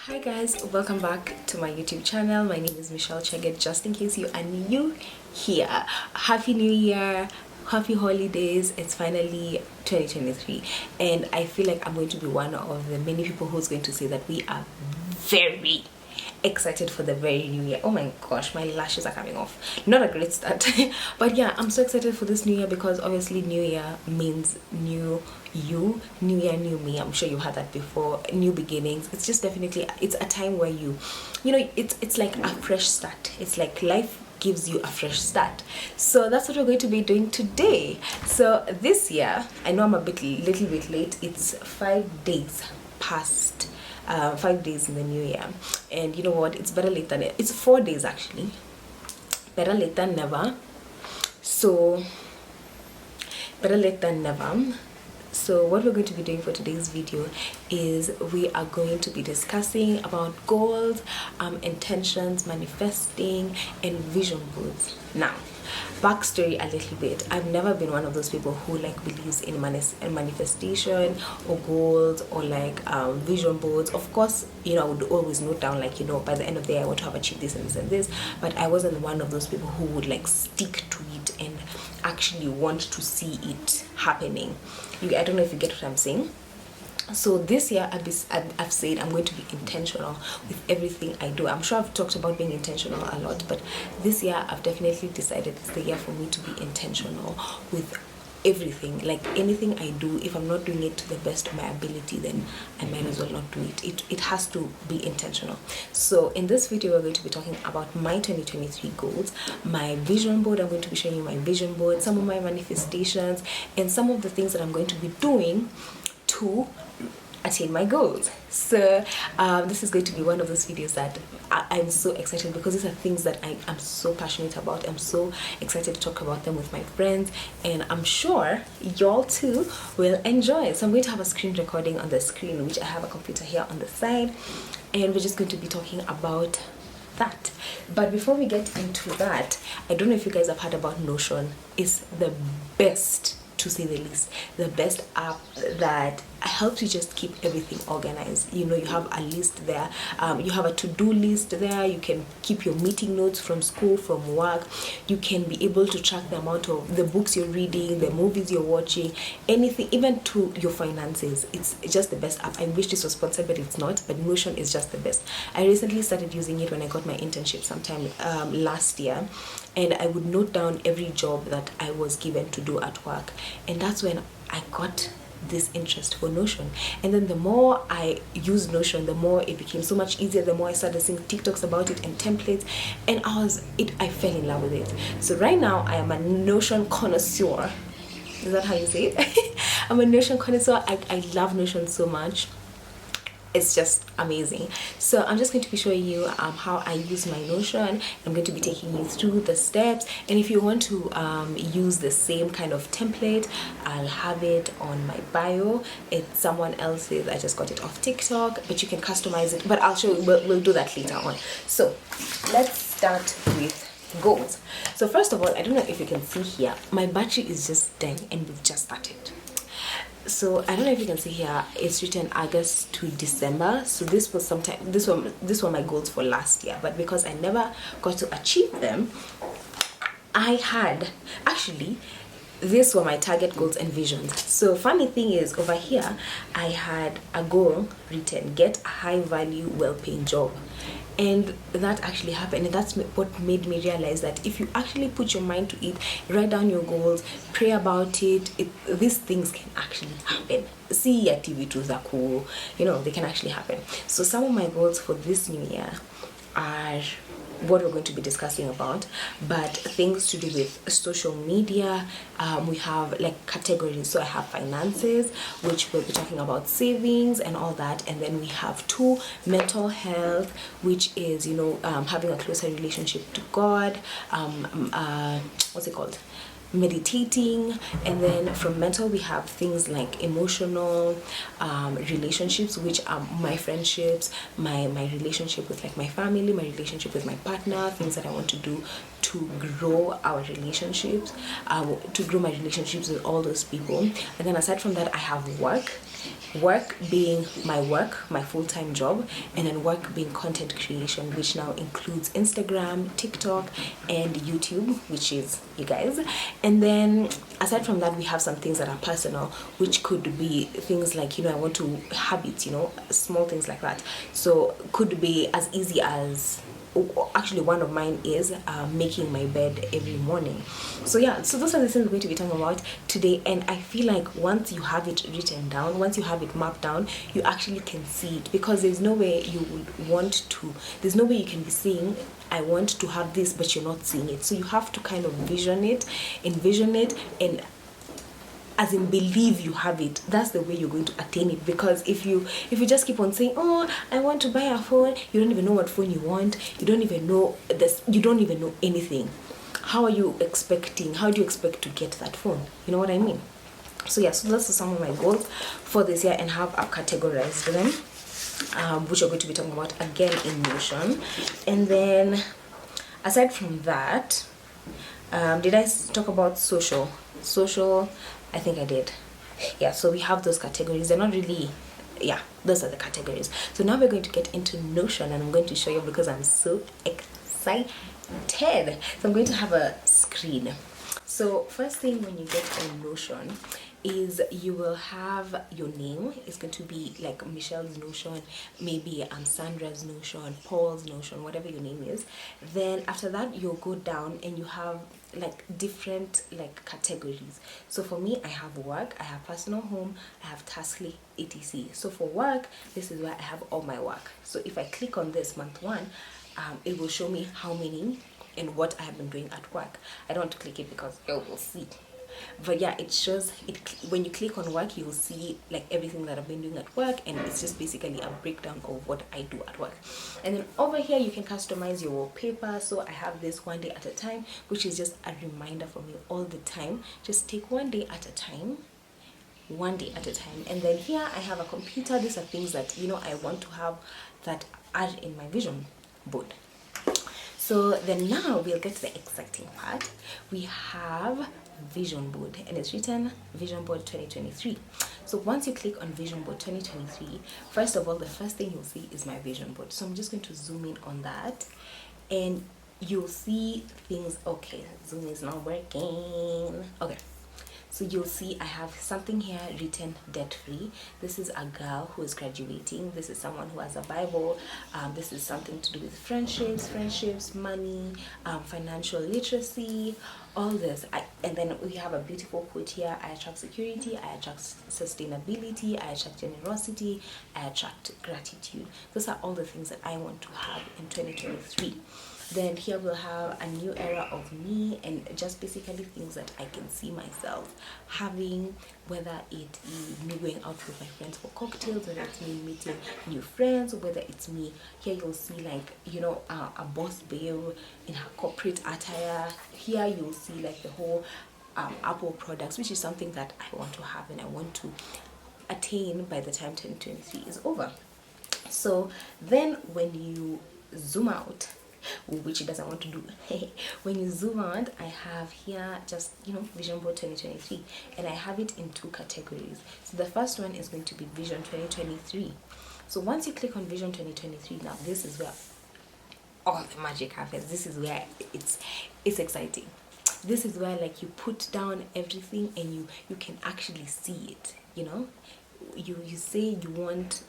Hi guys, welcome back to my YouTube channel. My name is Mitchellechege. Just in case you are new here, happy new year, happy holidays. It's finally 2023 and I feel like I'm going to be one of the many people who's going to say that we are very excited for the very new year. Oh my gosh, my lashes are coming off. Not a great start. But yeah, I'm so excited for this new year because obviously new year means new you, new year, new me. I'm sure you've had that before. New beginnings. It's just definitely, it's a time where you know, it's like a fresh start. It's like life gives you a fresh start. So that's what we're going to be doing today. So this year, I know I'm a little bit late. It's 5 days past 5 days in the new year, and you know what, it's better late than it's 4 days actually, better late than never. So better late than never. So what we're going to be doing for today's video is we are going to be discussing about goals, intentions, manifesting, and vision boards. Now, backstory a little bit. I've never been one of those people who like believes in manifestation or goals or like vision boards. Of course, you know, I would always note down like, you know, by the end of the day I want to have achieved this and this and this, but I wasn't one of those people who would like stick to it and actually want to see it happening. I don't know if you get what I'm saying. So this year I've said I'm going to be intentional with everything I do. I'm sure I've talked about being intentional a lot, but this year I've definitely decided it's the year for me to be intentional with everything. Like anything I do, if I'm not doing it to the best of my ability, then I might as well not do it. It has to be intentional. So in this video we're going to be talking about my 2023 goals, my vision board. I'm going to be showing you my vision board, some of my manifestations, and some of the things that I'm going to be doing to attain my goals. So this is going to be one of those videos that I'm so excited because these are things that I'm so passionate about. I'm so excited to talk about them with my friends, and I'm sure y'all too will enjoy. So I'm going to have a screen recording on the screen, which I have a computer here on the side, and we're just going to be talking about that. But before we get into that, I don't know if you guys have heard about Notion. It's the best, to say the least, the best app that helps you just keep everything organized. You know, you have a list there, you have a to-do list there, you can keep your meeting notes from school, from work, you can be able to track the amount of the books you're reading, the movies you're watching, anything, even to your finances. It's just the best app. I wish this was sponsored, but it's not. But Notion is just the best. I recently started using it when I got my internship sometime last year, and I would note down every job that I was given to do at work, and that's when I got this interest for Notion. And then the more I used Notion, the more it became so much easier. The more I started seeing TikToks about it and templates, and I fell in love with it. So right now I am a Notion connoisseur. Is that how you say it? I'm a Notion connoisseur. I love Notion so much. It's just amazing. So I'm just going to be showing you how I use my Notion. I'm going to be taking you through the steps, and if you want to use the same kind of template, I'll have it on my bio. It's someone else's. I just got it off TikTok, but you can customize it, but I'll show you. We'll do that later on. So let's start with goals. So first of all, I don't know if you can see here, my battery is just dying and we've just started. So I don't know if you can see here, it's written August to December. So this was sometime, this were my goals for last year, but because I never got to achieve them, I had actually, these were my target goals and visions. So funny thing is, over here I had a goal written: get a high value, well-paying job. And that actually happened, and that's what made me realize that if you actually put your mind to it, write down your goals, pray about it, these things can actually happen. See activities are cool, you know, they can actually happen. So some of my goals for this new year are what we're going to be discussing about, but things to do with social media. We have like categories. So I have finances, which we'll be talking about savings and all that, and then we have 2, mental health, which is, you know, having a closer relationship to God, what's it called, meditating. And then from mental we have things like emotional, relationships, which are my friendships, my relationship with like my family, my relationship with my partner, things that I want to do to grow our relationships, to grow my relationships with all those people. And then aside from that, I have work being my full-time job, and then work being content creation, which now includes Instagram, TikTok, and YouTube, which is you guys. And then aside from that, we have some things that are personal, which could be things like, I want to habits, small things like that. So could be as easy as, actually one of mine is making my bed every morning. So yeah, so those are the things we're going to be talking about today. And I feel like once you have it written down, once you have it mapped down, you actually can see it, because there's no way you would want to, there's no way you can be saying I want to have this but you're not seeing it. So you have to kind of envision it, and as in believe you have it. That's the way you're going to attain it. Because if you just keep on saying, oh, I want to buy a phone, you don't even know what phone you want, you don't even know this, you don't even know anything, how do you expect to get that phone? You know what I mean? So yeah, so those are some of my goals for this year, and have categorized them, which we're going to be talking about again in Notion. And then aside from that, did I talk about social? I think I did. Yeah, so we have those categories. They're not really, yeah, those are the categories. So now we're going to get into Notion, and I'm going to show you because I'm so excited. So I'm going to have a screen. So first thing when you get in Notion is you will have your name. It's going to be like Michelle's Notion, maybe Sandra's Notion, Paul's Notion, whatever your name is. Then after that, you'll go down and you have like different like categories. So for me, I have work, I have personal home, I have taskly, etc. So for work, this is where I have all my work. So if I click on this month one, it will show me how many and what I have been doing at work. I don't want to click it because you will see. But yeah, it shows it when you click on work, you will see like everything that I've been doing at work, and it's just basically a breakdown of what I do at work. And then over here you can customize your wallpaper. So I have this one day at a time, which is just a reminder for me all the time, just take one day at a time. And then here I have a computer. These are things that I want to have that are in my vision board. So then now we'll get to the exciting part. We have vision board, and it's written vision board 2023. So once you click on vision board 2023, first of all, the first thing you'll see is my vision board. So I'm just going to zoom in on that, and you'll see things. Okay, zoom is not working. Okay, so you'll see I have something here written debt free. This is a girl who is graduating. This is someone who has a Bible. This is something to do with friendships, money, financial literacy, all this. And then we have a beautiful quote here: I attract security, I attract sustainability, I attract generosity, I attract gratitude. Those are all the things that I want to have in 2023. Then here we'll have a new era of me, and just basically things that I can see myself having, whether it is me going out with my friends for cocktails, whether it's me meeting new friends, whether it's me, here you'll see like, a boss babe in her corporate attire. Here you'll see like the whole Apple products, which is something that I want to have and I want to attain by the time 2023 is over. So then when you zoom out, which it doesn't want to do, when you zoom out, I have here just vision board 2023, and I have it in two categories. So the first one is going to be vision 2023. So once you click on vision 2023, now this is where all the magic happens. This is where it's exciting. This is where like you put down everything and you can actually see it. You say you want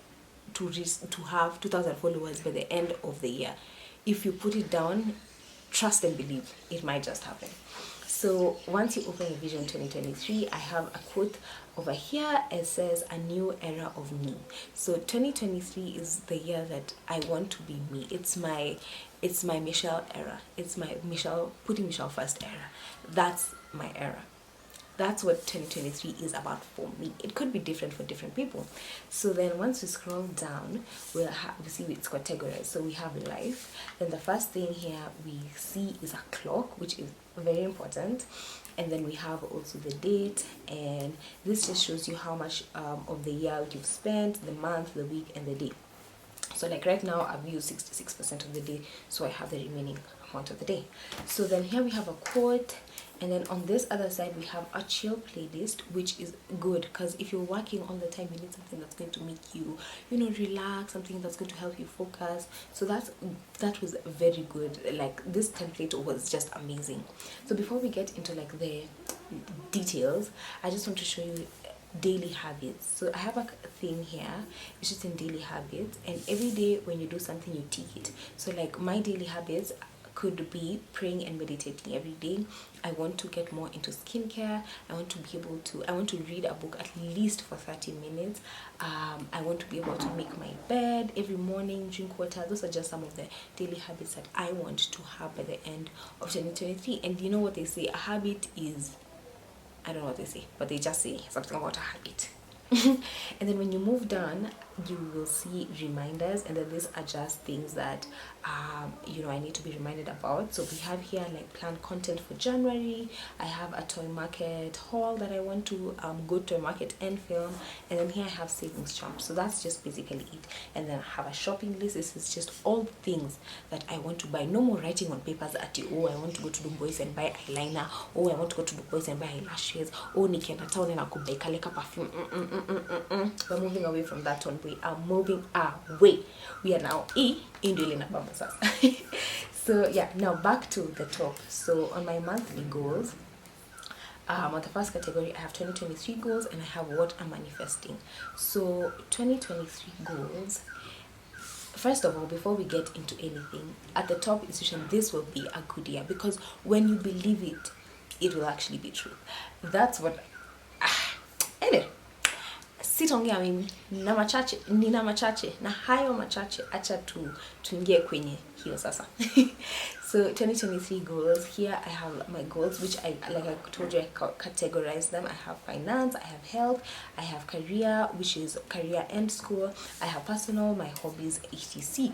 to have 2,000 followers by the end of the year. If you put it down, trust and believe it might just happen. So once you open Vision 2023, I have a quote over here. It says a new era of me. So 2023 is the year that I want to be me. It's my Michelle era. It's my putting Michelle first era. That's my era. That's what 2023 is about for me. It could be different for different people. So then once we scroll down, we see it's categorized. So we have life. Then the first thing here we see is a clock, which is very important. And then we have also the date, and this just shows you how much of the year you've spent, the month, the week, and the day. So like right now I've used 66% of the day, so I have the remaining amount of the day. So then here we have a quote, and then on this other side we have a chill playlist, which is good because if you're working all the time, you need something that's going to make you, you know, relax, something that's going to help you focus. So that was very good. Like this template was just amazing. So before we get into like the details, I just want to show you daily habits. So I have a thing here, it's just in daily habits, and every day when you do something you tick it. So like my daily habits could be praying and meditating every day. I want to get more into skincare. I want to read a book at least for 30 minutes. I want to be able to make my bed every morning, drink water. Those are just some of the daily habits that I want to have by the end of 2023. And you know what they say, a habit is, I don't know what they say, but they just say something about a habit. And then when you move down, you will see reminders, and then these are just things that you know, I need to be reminded about. So we have here like planned content for January. I have a toy market haul that I want to go to a market and film, and then here I have savings charms. So that's just basically it. And then I have a shopping list. This is just all things that I want to buy. No more writing on papers at oh, I want to go to the boys and buy eyeliner, oh, I want to go to the boys and buy eyelashes, oh, nikienda town and I could buy kaleka perfume. We're moving away from that one. We are moving away. We are now indwelling about us. So yeah, now back to the top. So on my monthly goals, on the first category, I have 2023 goals, and I have what I'm manifesting. So 2023 goals, first of all, before we get into anything, at the top institution, this will be a good year, because when you believe it, it will actually be true. That's what anyway, sitaongea mimi nina machache na hayo machache acha tuingie kwenye hiyo sasa. So 2023 goals, here I have my goals, which I told you, I categorize them. I have finance, I have health, I have career, which is career and school, I have personal, my hobbies, etc.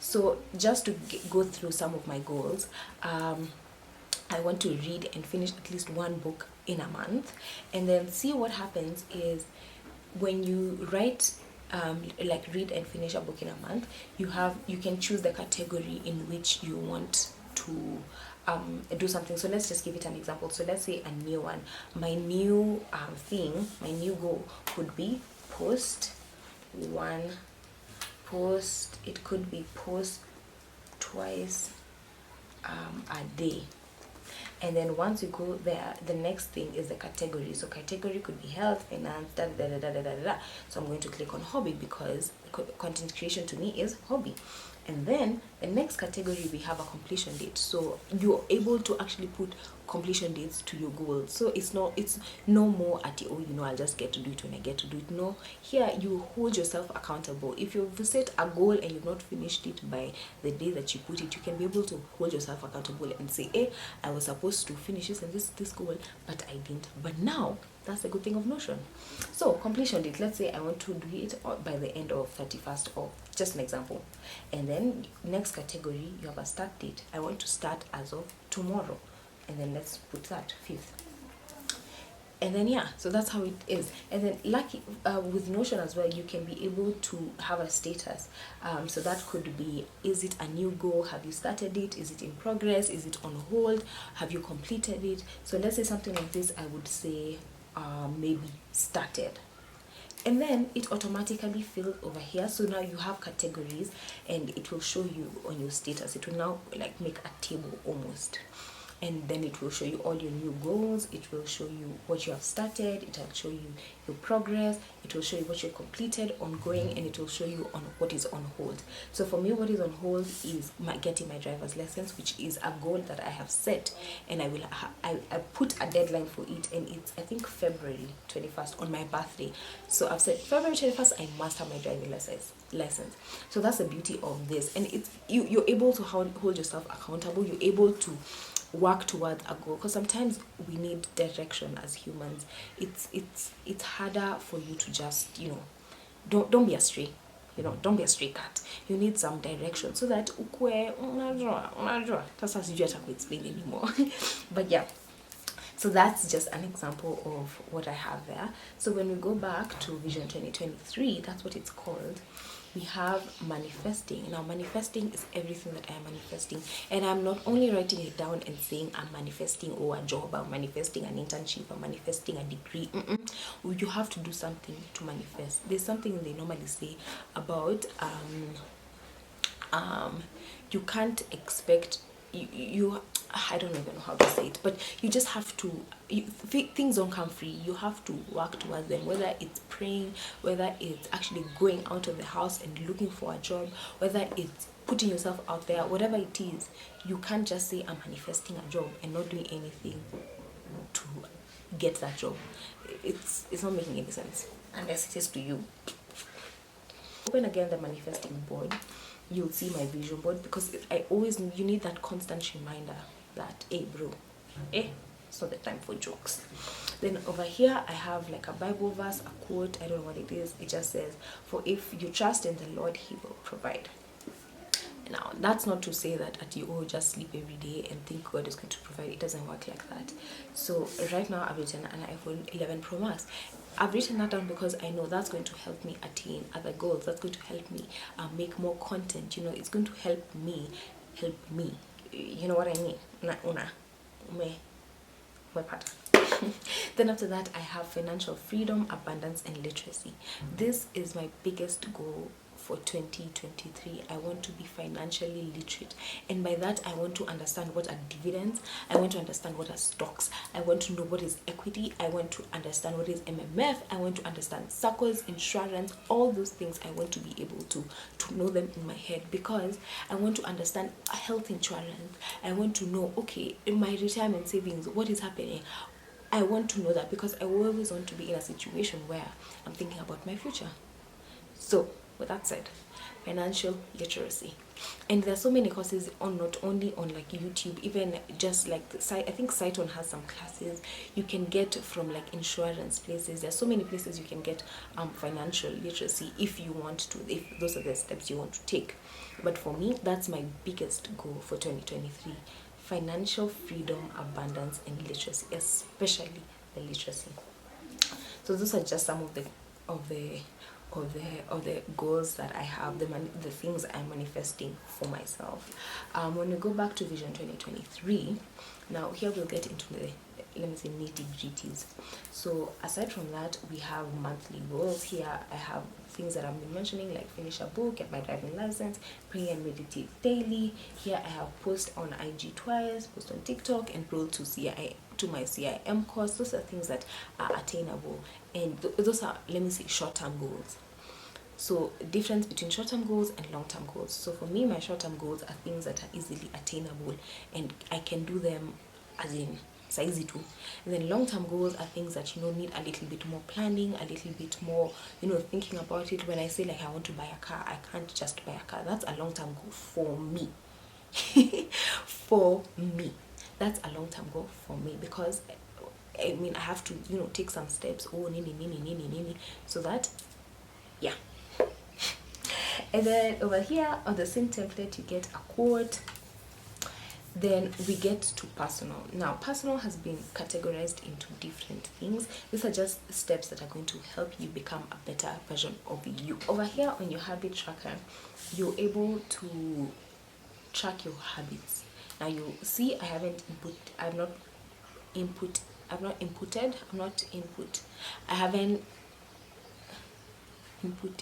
So just to go through some of my goals, I want to read and finish at least one book in a month, and then see what happens is when you write like read and finish a book in a month, you can choose the category in which you want to do something. So let's just give it an example. So let's say a new one. My new my new goal could be post one post. It could be post twice a day. And then once you go there, the next thing is the category. So category could be health, finance, da da da da da da da. So I'm going to click on hobby, because content creation to me is hobby. And then the next category, we have a completion date. So you're able to actually put completion dates to your goals. So it's no more at oh, you know, I'll just get to do it when I get to do it. No, here you hold yourself accountable. If you've set a goal and you've not finished it by the day that you put it, you can be able to hold yourself accountable and say, hey, I was supposed to finish this and this goal, but I didn't. But now that's the good thing of Notion. So completion date, let's say I want to do it by the end of 31st, or just an example. And then next category, you have a start date. I want to start as of tomorrow, and then let's put that 5th. And then yeah, so that's how it is. And then lucky with Notion as well, you can be able to have a status. So that could be, is it a new goal? Have you started it? Is it in progress? Is it on hold? Have you completed it? So let's say something like this, I would say maybe started. And then it automatically fills over here. So now you have categories, and it will show you on your status. It will now like make a table almost. And then it will show you all your new goals. It will show you what you have started. It will show you your progress. It will show you what you completed, ongoing, and it will show you on what is on hold. So for me, what is on hold is getting my driver's license, which is a goal that I have set, and I put a deadline for it, and it's I think February 21st on my birthday. So I've said February 21st I must have my driving license. So that's the beauty of this, and it's you're able to hold yourself accountable. You're able to work towards a goal, because sometimes we need direction as humans. It's harder for you to just, you know, don't be a stray, you know, don't be a stray cat. You need some direction so that ukwe unajua sasa sijui hata kuexplain anymore. But yeah, so that's just an example of what I have there. So when we go back to Vision 2023, that's what it's called. we have manifesting. Now manifesting is everything that I am manifesting, and I'm not only writing it down and saying I'm manifesting a job, I'm manifesting an internship, I'm manifesting a degree. You have to do something to manifest. There's something they normally say about you can't expect you I don't even know how to say it, but you just have to things don't come free. You have to work towards them, whether it's praying, whether it's actually going out of the house and looking for a job, whether it's putting yourself out there, whatever it is. You can't just say I'm manifesting a job and not doing anything to get that job. It's not making any sense unless it is to you. Open again the manifesting board, you'll see my vision board, because you need that constant reminder that, hey bro, it's not the time for jokes. Then over here I have like a Bible verse, a quote, I don't know what it is. It just says, for if you trust in the Lord, he will provide. Now that's not to say that you just sleep every day and think God is going to provide. It doesn't work like that. So right now I've written an iPhone 11 Pro Max. I've written that down because I know that's going to help me attain other goals. That's going to help me make more content. You know, it's going to help me. You know what I mean? Then after that I have financial freedom, abundance, and literacy. This is my biggest goal for 2023. I want to be financially literate, and by that I want to understand what are dividends, I want to understand what are stocks, I want to know what is equity, I want to understand what is MMF, I want to understand circles, insurance, all those things. I want to be able to know them in my head, because I want to understand health insurance. I want to know, okay, in my retirement savings, what is happening. I want to know that, because I always want to be in a situation where I'm thinking about my future. So with that said, financial literacy. And there's so many courses on, not only on like YouTube, even just like the site. I think Siteon has some classes you can get from like insurance places. There's so many places you can get financial literacy if you want to, if those are the steps you want to take. But for me, that's my biggest goal for 2023: financial freedom, abundance, and literacy, especially the literacy. So those are just some of the goals that I have, the things I'm manifesting for myself. When we go back to Vision 2023, now here we'll get into the, let me say, nitty-gritties. So aside from that, we have monthly goals. Here I have things that I've been mentioning, like finish a book, get my driving license, pray and meditate daily. Here I have post on IG twice, post on TikTok, and enroll to my CIM course. Those are things that are attainable, and those are, let me say, short-term goals. So difference between short-term goals and long-term goals. So for me, my short-term goals are things that are easily attainable and I can do them, as in it's easy to. And then long-term goals are things that, you know, need a little bit more planning, a little bit more, you know, thinking about it. When I say like I want to buy a car, I can't just buy a car. That's a long-term goal for me. For me, that's a long-term goal for me, because I mean I have to, you know, take some steps, so that, yeah. And then over here on the same template you get a quote. Then we get to personal. Now personal has been categorized into different things. These are just steps that are going to help you become a better version of you. Over here on your habit tracker, you're able to track your habits. Now you see I haven't I haven't input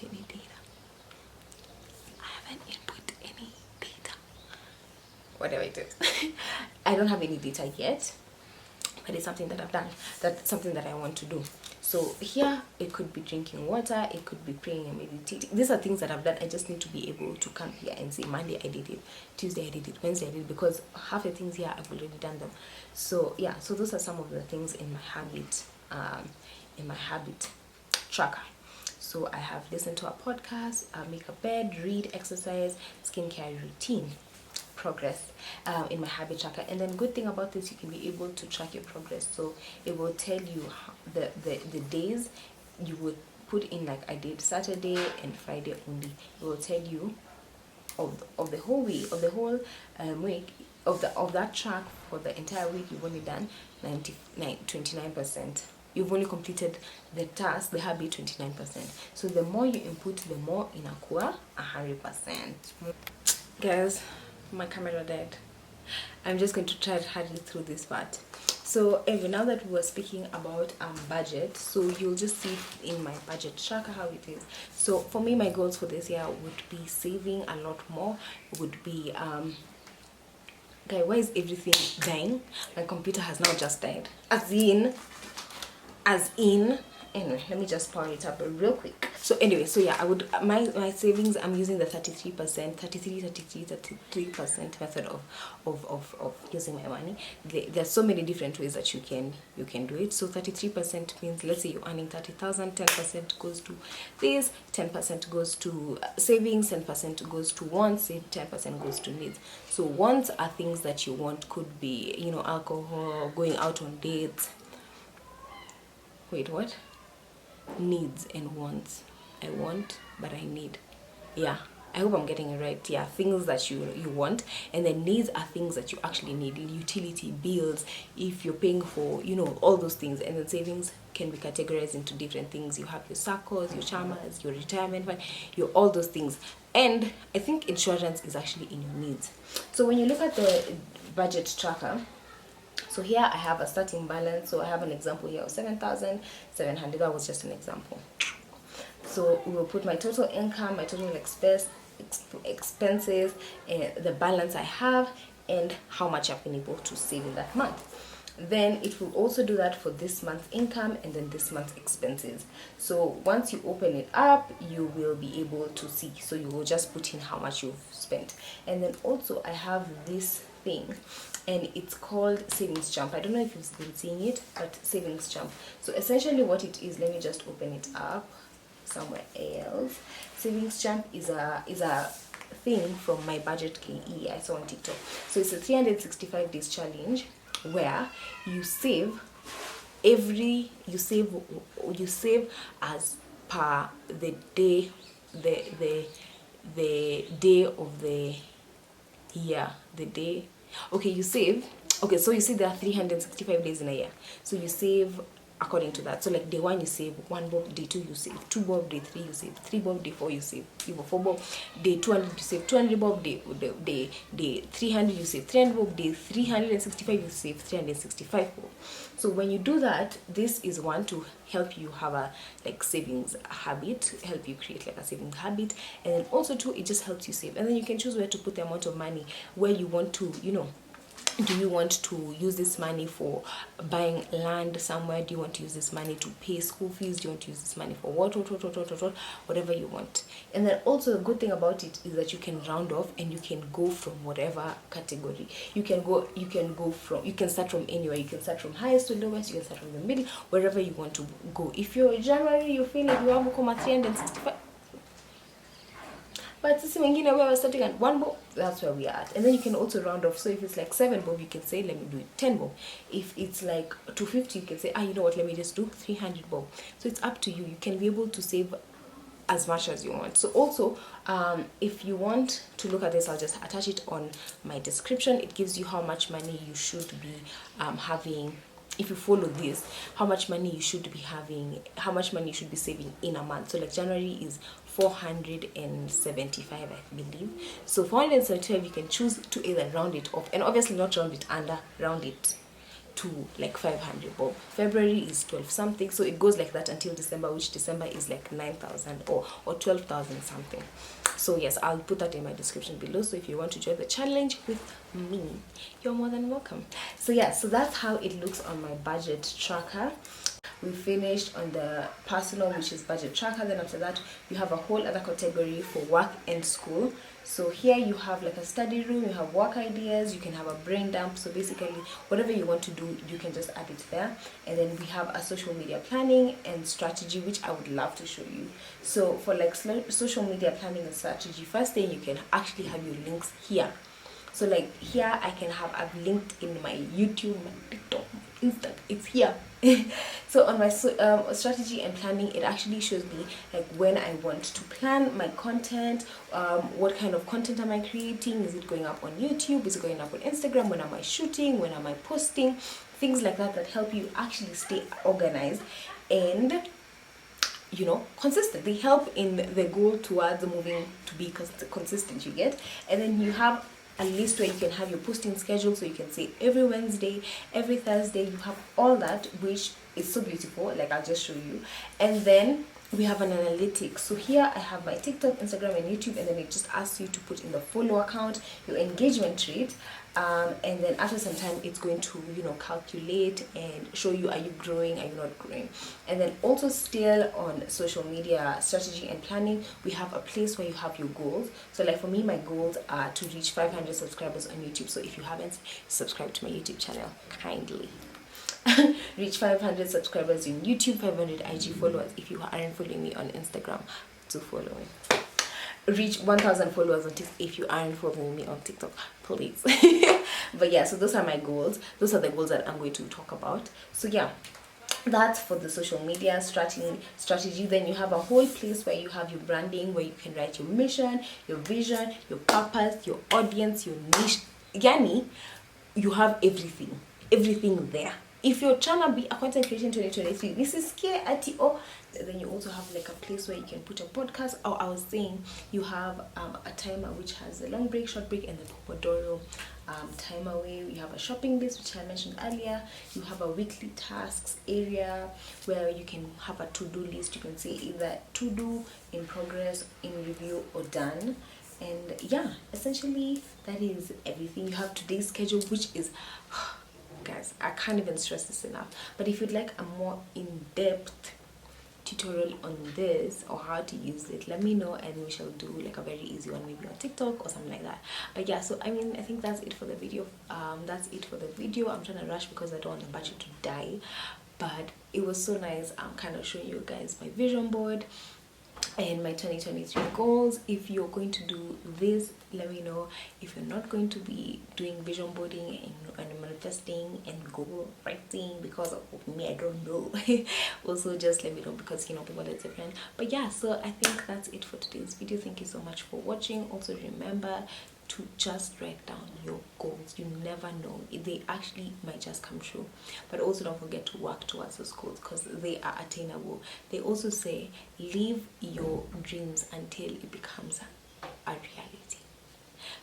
any data. Whatever it is. I don't have any data yet, but it's something that I've done. That's something that I want to do. So here it could be drinking water, it could be praying and meditating. These are things that I've done. I just need to be able to come here and say Monday I did it, Tuesday I did it, Wednesday I did it, because half the things here I've already done them. So yeah, so those are some of the things in my habit tracker. So I have listened to a podcast, make a bed, read, exercise, skincare routine, progress in my habit tracker. And then good thing about this, you can be able to track your progress. So it will tell you the days you would put in, like I did Saturday and Friday only. It will tell you of the whole week, of the whole week, of that track for the entire week. You've only done 29%. you've only completed the task, the habit 29%. So the more you input, the more inakuwa 100%. Guys, my camera died. I'm just going to try to hurry through this part. So anyway, now that we were speaking about budget, so you'll just see in my budget tracker how it is. So for me, my goals for this year would be saving a lot more. Would be guy, why is everything dying? My computer has now just died. As in anyway, let me just power it up real quick. So anyway, so yeah, I would my savings, I'm using the 33% method of using my money. There's so many different ways that you can do it. So 33% means, let's say you're earning 30,000, 10% goes to this, 10% goes to savings, 10% goes to wants, 10% goes to needs. So wants are things that you want, could be, you know, alcohol, going out on dates. Wait, what? Needs and wants. I want, but I need. Yeah, I hope I'm getting it right. Yeah, things that you want, and then needs are things that you actually need. Utility bills, if you're paying for, you know, all those things. And then savings can be categorized into different things. You have your SACCOs, your chamas, your retirement fund, your all those things. And I think insurance is actually in your needs. So when you look at the budget tracker, so here I have a starting balance. So I have an example here of 7,700. That was just an example. So we will put my total income, my total expenses, the balance I have, and how much I've been able to save in that month. Then it will also do that for this month's income and then this month's expenses. So once you open it up, you will be able to see. So you will just put in how much you've spent. And then also I have this thing, and it's called savings jump. I don't know if you've been seeing it, but savings jump. So essentially what it is, let me just open it up somewhere else. Savings jump is a thing from my budget KE I saw on TikTok. So it's a 365 days challenge where you save as per the day, the day of the year, the day. Okay, you save. Okay, so you see there are 365 days in a year. So you save according to that. So like day 1 you save 1 bob, day 2 you save 2 bob, day 3 you save 3 bob, day 4 you save 4 bob, day 200 you save 200 bob, day 300 you save 300 bob, day 365 you save 365 bob. So when you do that, this is one to help you have a like savings habit, help you create like a savings habit, and then also too, it just helps you save. And then you can choose where to put the amount of money, where you want to, you know, do you want to use this money for buying land somewhere? Do you want to use this money to pay school fees? Do you want to use this money for what, whatever you want? And then also the good thing about it is that you can round off and you can go from whatever category. You can start from anywhere. You can start from highest to lowest. You can start from the middle, wherever you want to go. If you're in January, you feel like you have 365. But this wengine where we're starting at 1 bob, that's where we are at. And then you can also round off. So if it's like 7 bob, you can say, let me do it 10 bob. If it's like 250, you can say, you know what, let me just do 300 bob. So it's up to you. You can be able to save as much as you want. So also, if you want to look at this, I'll just attach it on my description. It gives you how much money you should be having. If you follow this, how much money you should be having, how much money you should be saving in a month. So like January is 475, I believe. So 475, you can choose to either round it off, and obviously not round it under, round it to like 500 bob. February is 12 something, so it goes like that until December, which December is like 9,000 or 12,000 something. So yes, I'll put that in my description below. So if you want to join the challenge with me, you're more than welcome. So yeah, so that's how it looks on my budget tracker. We finished on the personal, which is budget tracker. Then after that, you have a whole other category for work and school. So here you have like a study room, you have work ideas, you can have a brain dump. So basically whatever you want to do, you can just add it there. And then we have a social media planning and strategy, which I would love to show you. So for like social media planning and strategy, first thing, you can actually have your links here. So like here I've linked in my YouTube, my TikTok, Insta, it's here. So on my strategy and planning, it actually shows me like when I want to plan my content, what kind of content am I creating, is it going up on YouTube, is it going up on Instagram, when am I shooting, when am I posting, things like that that help you actually stay organized and, you know, consistent. They help in the goal towards moving to be consistent, you get. And then you have a list where you can have your posting schedule, so you can say every Wednesday, every Thursday, you have all that, which is so beautiful. Like, I'll just show you. And then we have an analytics. So here I have my TikTok, Instagram, and YouTube, and then it just asks you to put in the follower count, your engagement rate, and then after some time it's going to, you know, calculate and show you, are you growing, are you not growing. And then also still on social media strategy and planning, we have a place where you have your goals. So like for me, my goals are to reach 500 subscribers on YouTube. So if you haven't subscribed to my YouTube channel, kindly reach 500 subscribers in YouTube, 500 IG followers. If you aren't following me on Instagram, do follow me. Reach 1,000 followers on TikTok. If you aren't following me on TikTok, please. But yeah, so those are my goals. Those are the goals that I'm going to talk about. So yeah, that's for the social media strategy. Then you have a whole place where you have your branding, where you can write your mission, your vision, your purpose, your audience, your niche. Yani, you have everything there. If you're trying to be a content creator in 2023, this is scary at all. Then you also have like a place where you can put a podcast. Or I was saying, you have a timer which has a long break, short break, and the Pomodoro timer way. You have a shopping list, which I mentioned earlier. You have a weekly tasks area where you can have a to-do list. You can say either to do, in progress, in review, or done. And yeah, essentially that is everything. You have today's schedule, which is guys, I can't even stress this enough. But if you'd like a more in-depth tutorial on this or how to use it, let me know and we shall do like a very easy one, maybe on TikTok or something like that. But yeah, so I mean, I think that's it for the video. That's it for the video. I'm trying to rush because I don't want the battery to die, but it was so nice. I'm kind of showing you guys my vision board and my 2023 goals. If you're going to do this, let me know. If you're not going to be doing vision boarding and manifesting and goal writing because of me, I don't know. Also just let me know, because you know, people are different. But yeah, so I think that's it for today's video. Thank you so much for watching. Also remember to just write down your goals. You never know, they actually might just come true. But also don't forget to work towards those goals, because they are attainable. They also say live your dreams until it becomes a reality.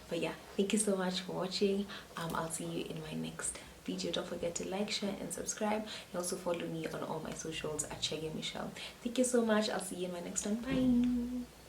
But yeah, thank you so much for watching. I'll see you in my next video. Don't forget to like, share, and subscribe, and also follow me on all my socials at Chege Michelle. Thank you so much. I'll see you in my next one. Bye.